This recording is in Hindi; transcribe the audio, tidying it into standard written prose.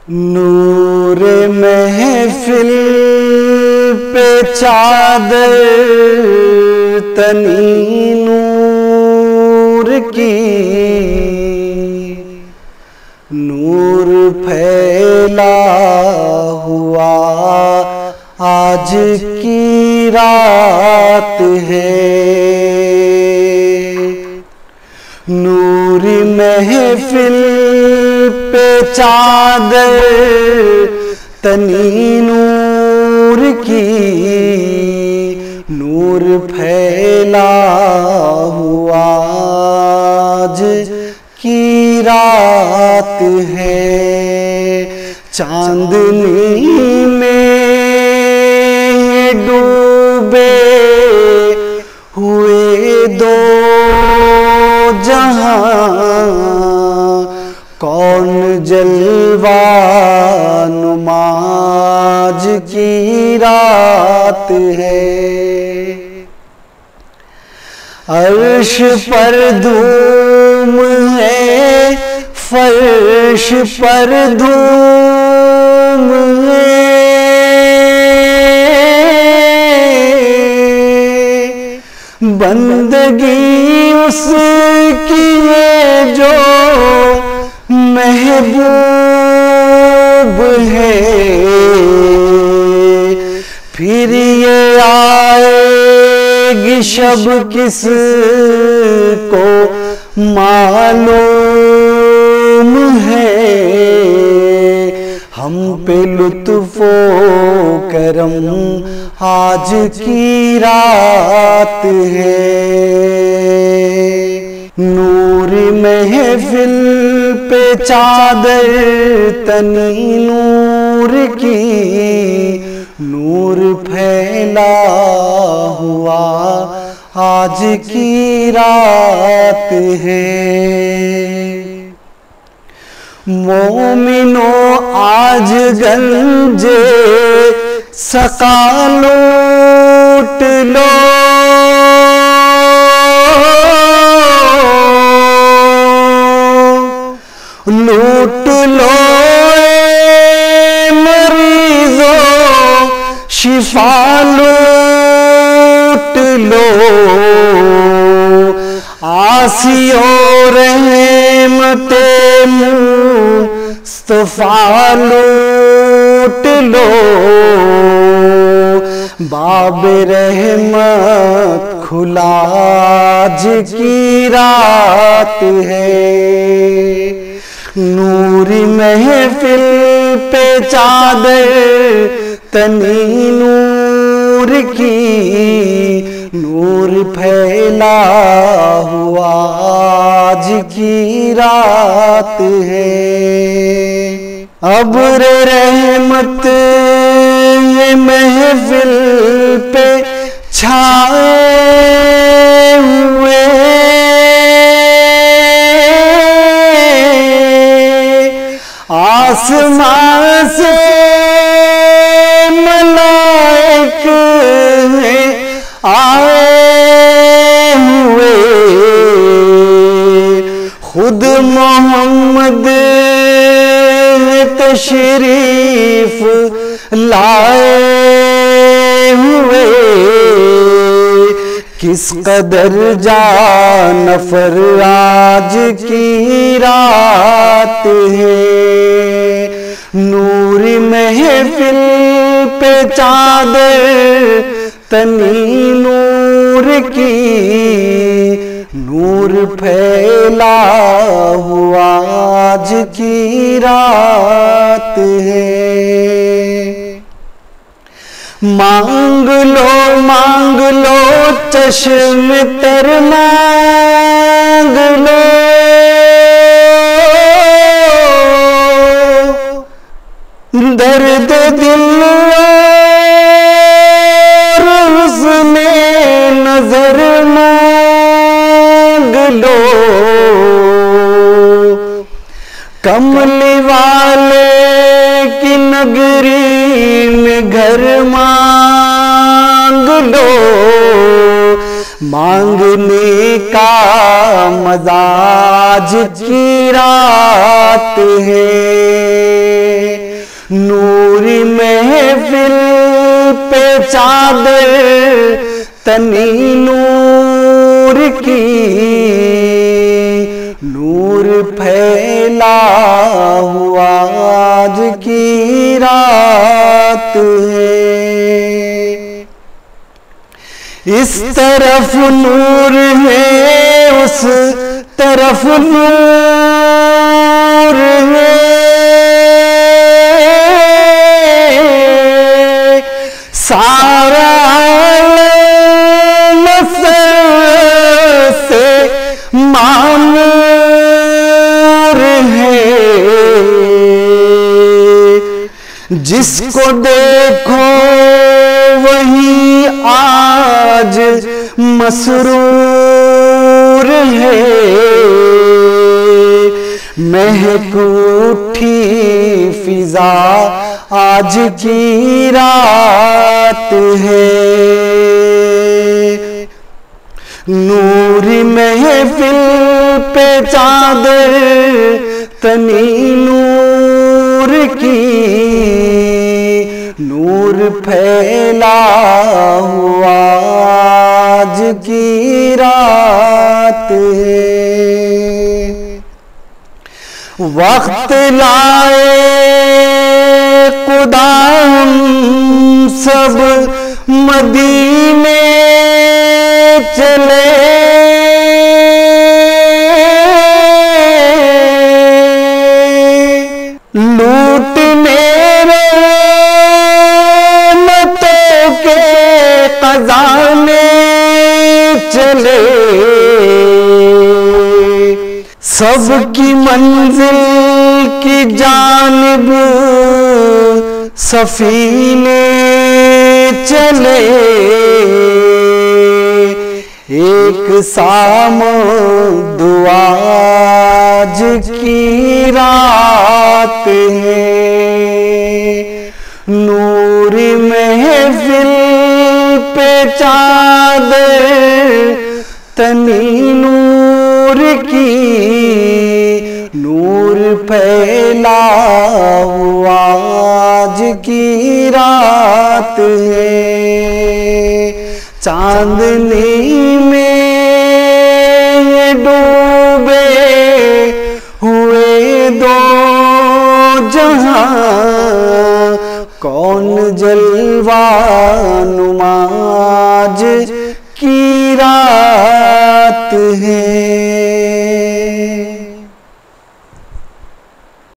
नूर महफिल पे चादर तनी नूर की, नूर फैला हुआ आज की रात है। नूर महफिल पे चादर तनी नूर की, नूर फैला हुआ आज की रात है। चांदनी में डूबे हुए दो जहां, कौन जलवा नुमाज की रात है। अर्श पर धूम है, फर्श पर धूम है, बंदगी उसकी है जो महबूब है। फिर ये आएगी शब किस को मालूम है। हम पे लुत्फ़ो करम आज की रात है। नूर महफिल पे चादर तनी नूर की, नूर फैला हुआ आज की रात है। मोमिनो आज गंजे सका लूट लो, लूट लो मरीजो शिफा लूट लो। आसियो रहमते मुस्तफा लूट लो। बाब रहमत खुला आज की रात है। नूर महफिल पे चादर तनी नूर की, नूर फैला हुआ आज की रात है। अब्र रहमत ये महफिल पे छाए हुए, आसमां से मलाइक आए हुए, खुद मोहम्मद तशरीफ लाए हुए। किस कदर जानफर आज की रात है। नूर महफिल पे चादर तनी नूर की, नूर फैला हुआ आज की रात है। मांग लो चश्म तर मांग लो, दर्द दिल और हुस्ने नजर मांग लो। कमली वाले की नगरी में घर मांग लो, मांगने का मजाज की रात है। नूरी महफिल पे चादर तनी नूर की, नूर फैला हुआ आज की रात है। इस तरफ नूर है, उस तरफ नूर है, सारा नसर से मामूर है। जिसको देखो वही आज मसरूर है। महक उठी फिजा आज की रात है। नूरी महफिल पे चादर तनी नूर की, नूर फैला हुआ आज की रात है। वक्त लाए खुदा हम सब मदीने चले, लूटने रहमतों के खजाने चले। सबकी मंजिल की जानिब सफीने चले। एक सामुद आज की रात है। नूरी महफिल पे चादर तनी नूर की, नूर फैला हुआ आज की रात है। चांदनी में ये डूबे हुए दो जहां,